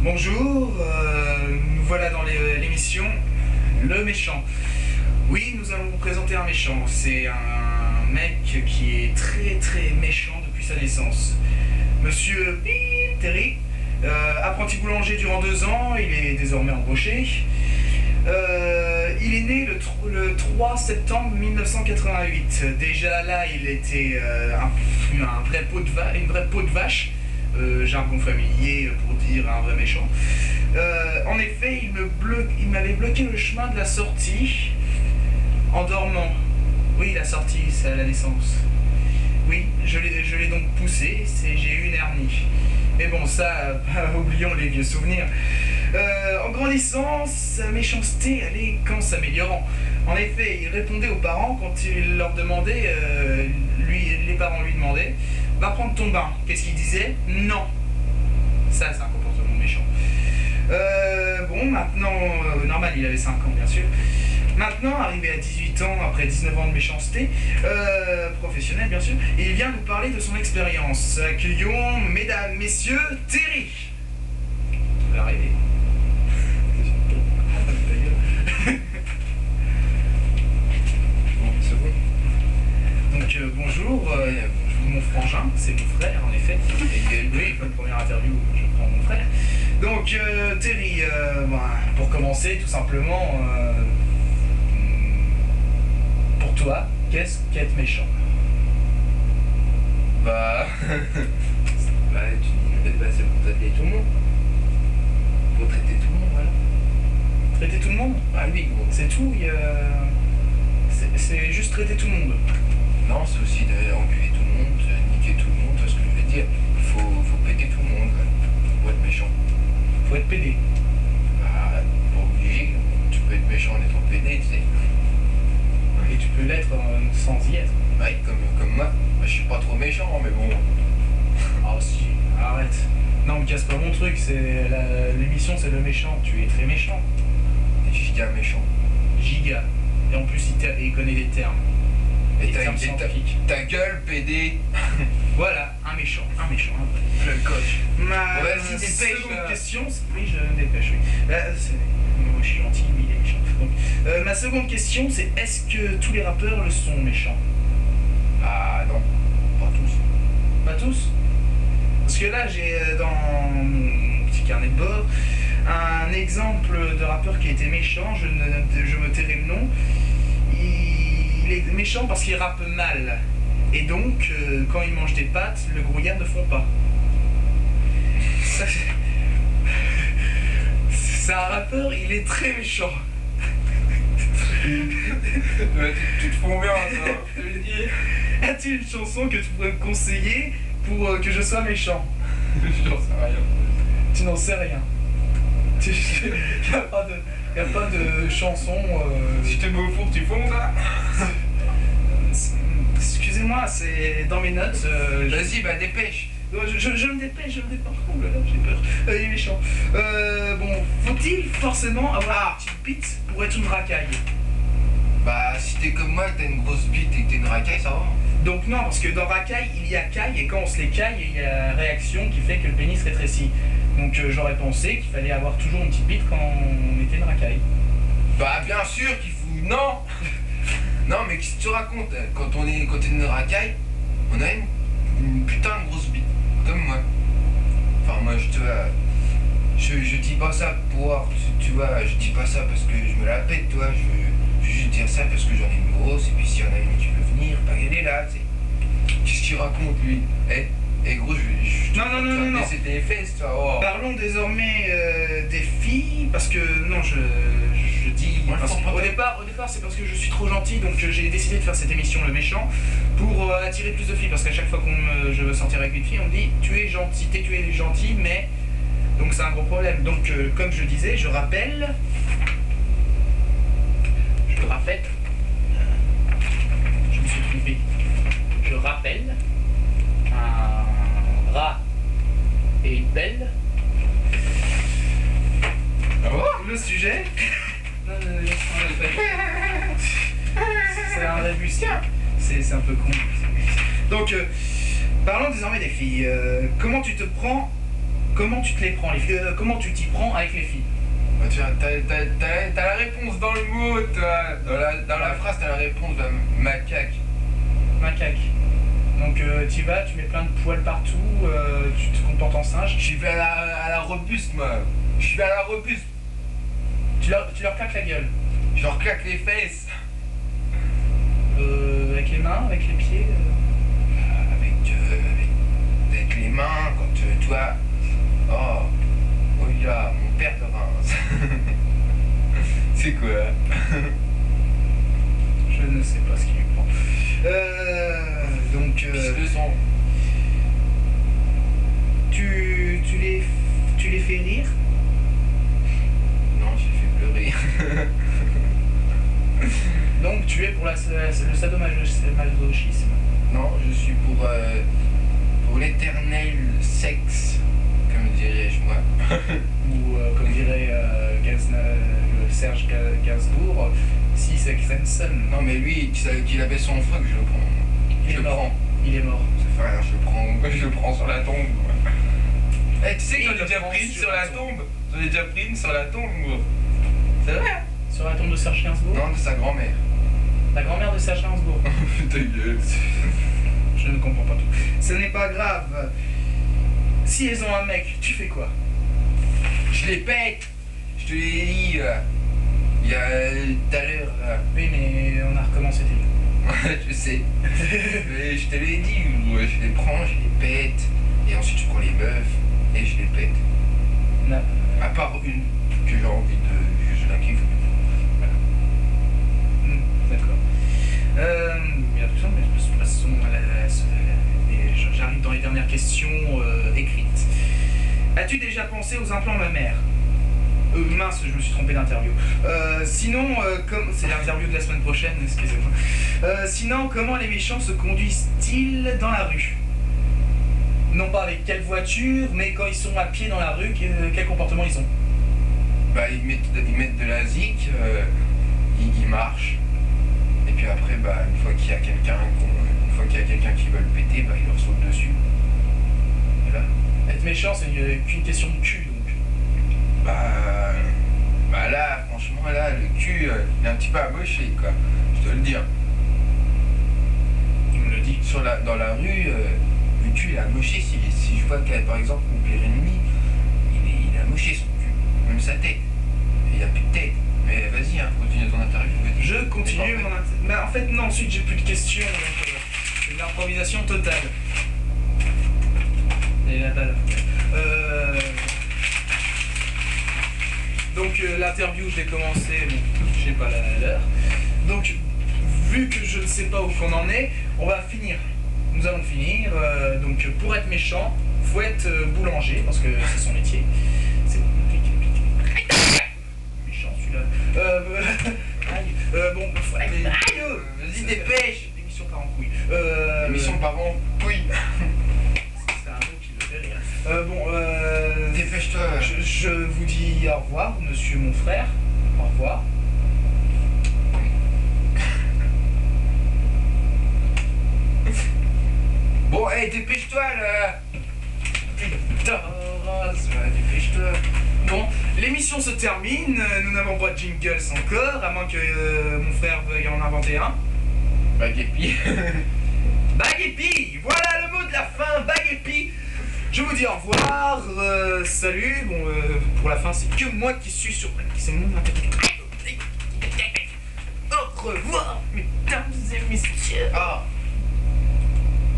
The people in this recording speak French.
Bonjour, nous voilà dans l'émission Le Méchant. Oui, nous allons vous présenter un méchant. C'est un mec qui est très méchant depuis sa naissance. Monsieur Terry, apprenti boulanger durant 2 ans, il est désormais embauché. Il est né le 3 septembre 1988. Déjà là, il était une vraie peau de vache. Jargon familier pour dire un vrai méchant. En effet, il m'avait bloqué le chemin de la sortie en dormant. Oui, la sortie, c'est à la naissance. Oui, je l'ai donc poussé, j'ai eu une hernie. Mais bon, ça, oublions les vieux souvenirs. En grandissant, sa méchanceté allait qu'en s'améliorant. En effet, il répondait aux parents quand il leur demandait, les parents lui demandaient, va prendre ton bain. Qu'est-ce qu'il disait? Non. Ça, c'est un comportement méchant. Bon, maintenant, normal, il avait 5 ans, bien sûr. Maintenant, arrivé à 18 ans, après 19 ans de méchanceté, professionnelle, bien sûr, il vient nous parler de son expérience. Accueillons, mesdames, messieurs, Terry. Ça va arriver. Bon, c'est bon. Donc, bonjour. Mon frangin, c'est mon frère en effet. Et oui, comme première interview, je prends mon frère. Donc Terry, pour commencer, tout simplement, pour toi, qu'est-ce qu'être méchant? Bah, c'est pour traiter tout le monde. Faut traiter tout le monde, voilà. Traiter tout le monde? Ah oui, gros. C'est tout, c'est juste traiter tout le monde. Non, c'est aussi d'engueuler tout le monde, niquer tout le monde, tu vois ce que je veux dire. Faut péter tout le monde, pour être méchant. Faut être pédé. Bah, pas obligé, tu peux être méchant en étant pédé, tu sais. Et tu peux l'être sans y être. Ouais, comme moi. Bah, je suis pas trop méchant, mais bon. Ah si, arrête. Non, me casse pas mon truc, l'émission c'est le méchant, tu es très méchant. Et giga méchant. Giga. Et en plus il connaît les termes. Et scientifique. ta gueule, PD. Voilà, un méchant. Le coach. Ma Vas-y, dépêche, seconde là. question, oui, je me dépêche, oui. Moi, je suis gentil, mais il est méchant. Donc, ma seconde question, c'est est-ce que tous les rappeurs le sont méchants? Ah non, pas tous. Pas tous? Parce que là, j'ai dans mon petit carnet de bord un exemple de rappeur qui était méchant, je me tairai le nom. Il est méchant parce qu'il rappe mal. Et donc, quand il mange des pâtes, le gruyère ne fond pas. Ça, c'est un rappeur, il est très méchant. Tu te fonds bien, ça. Je te le dis. As-tu une chanson que tu pourrais me conseiller pour que je sois méchant? J'en sais rien. Tu n'en sais rien. Il n'y a pas de chanson... Si je te mets au four, tu fonds, ça. Excusez-moi, c'est dans mes notes. Vas-y, bah dépêche. Je me dépêche. Oh là là, j'ai peur. Il est méchant. Bon, faut-il forcément avoir une petite bite pour être une racaille? Bah, si t'es comme moi, que t'as une grosse bite et que t'es une racaille, ça va. Donc non, parce que dans racaille, il y a caille, et quand on se les caille, il y a réaction qui fait que le pénis rétrécit. Donc j'aurais pensé qu'il fallait avoir toujours une petite bite quand on était une racaille. Bah, bien sûr qu'il faut. Non. Non, mais qu'est-ce que tu racontes? Quand on est une racaille, on a une putain de grosse bite. Comme moi. Enfin, moi, je dis pas ça pour. Tu vois, je dis pas ça parce que je me la pète, toi. Je veux juste dire ça parce que j'en ai une grosse, et puis s'il y en a une qui veut venir, bah elle est là, tu sais. Qu'est-ce qu'il raconte, lui? Eh gros, Non. C'était les fesses, toi. Oh. Parlons désormais des filles, parce que non, je dis. Ouais, Au départ, c'est parce que je suis trop gentil, donc j'ai décidé de faire cette émission Le Méchant pour attirer plus de filles, parce qu'à chaque fois je veux sortir avec une fille, on me dit tu es gentil, mais donc c'est un gros problème. Donc comme je disais, je rappelle, je me suis trompé. Je rappelle un rat et une pelle. Ah bon? Le sujet. C'est un rébusquin. C'est un peu con. Donc, parlons désormais des filles. Comment tu te prends comment tu te les prends, les filles comment tu t'y prends avec les filles? Bah, t'as la réponse dans le mot, toi. Dans la phrase, t'as la réponse, bah, macaque. Macaque. Donc tu vas, tu mets plein de poils partout, tu te comportes en singe. J'y vais à la robuste, moi. Je vais à la robuste. Tu leur claques la gueule. Je leur claque les fesses. Avec les mains, avec les pieds Avec les mains, quand toi. Oh là, mon père de Reims. C'est quoi? Je ne sais pas ce qui lui prend. Donc. Pisse le sang. Tu les fais rire? Non, j'ai fait pleurer. Donc tu es pour le sadomasochisme. Non, je suis pour l'éternel sexe, comme dirais-je moi. Ou comme dirait Serge Gainsbourg, si c'est Sensen. Non mais lui, qu'il avait son froc, je le prends. Il est mort. Il est mort. Ça fait rien, je le prends sur la tombe. Eh, tu sais que j'en ai déjà pris une sur la tombe. J'en ai déjà pris une sur la tombe, moi. C'est vrai? Sur la tombe de Serge Gainsbourg? Non, de sa grand-mère. La grand-mère de Serge Gainsbourg. Ta gueule. Je ne comprends pas tout. Ce n'est pas grave. Si elles ont un mec, tu fais quoi? Je les pète. Je te l'ai dit il y a tout à l'heure. Oui, mais on a recommencé déjà. Je sais. Mais je te l'ai dit, moi, je les prends, je les pète. Et ensuite je prends les meufs et je les pète. Non. À part une que j'ai envie de juste la kiffe. Voilà. D'accord. Il y a tout ça, mais de toute façon, j'arrive dans les dernières questions écrites. As-tu déjà pensé aux implants mammaires? Mince, je me suis trompé d'interview. Sinon, comme c'est l'interview de la semaine prochaine, excusez-moi. Sinon, comment les méchants se conduisent-ils dans la rue? Non pas avec quelle voiture, mais quand ils sont à pied dans la rue, quel comportement ils ont? Bah ils mettent de la zik, ils marchent. Et puis après, bah une fois qu'il y a quelqu'un qui veut le péter, bah ils leur sautent dessus. Voilà. Être méchant, c'est qu'une question de cul, donc. Bah là, franchement, là, le cul, il est un petit peu amoché, quoi. Je dois le dire. Il me le dit. Dans la rue, le cul il est amoché. Si je vois que, par exemple, mon pire ennemi, il est amoché son cul. Même sa tête. Et il n'y a plus de tête. Mais vas-y, hein, continue ton interview. Je continue mon interview. Mais en fait, non, ensuite, j'ai plus de questions. Donc, c'est une improvisation totale. Et la balle. Donc l'interview, je l'ai commencé, bon, je sais pas l'heure. Donc, vu que je ne sais pas où qu'on en est, on va finir. Nous allons finir. Donc, pour être méchant, faut être boulanger, parce que c'est son métier. C'est méchant celui-là. Bon, faut être... Vas-y, dépêche. L'émission part en couille. L'émission part en couille. C'est un mot qui me fait rire. Dépêche-toi. Je vous dis au revoir, monsieur mon frère. Au revoir. Bon, hey, dépêche-toi là. Putain, dépêche-toi. Bon, l'émission se termine. Nous n'avons pas de jingles encore, à moins que mon frère veuille en inventer un. Baguepi. Baguepi. Voilà le mot de la fin, Baguepi. Je vous dis au revoir, salut. Bon, pour la fin, c'est que moi qui suis sur... C'est mon au revoir, mesdames et messieurs. Ah.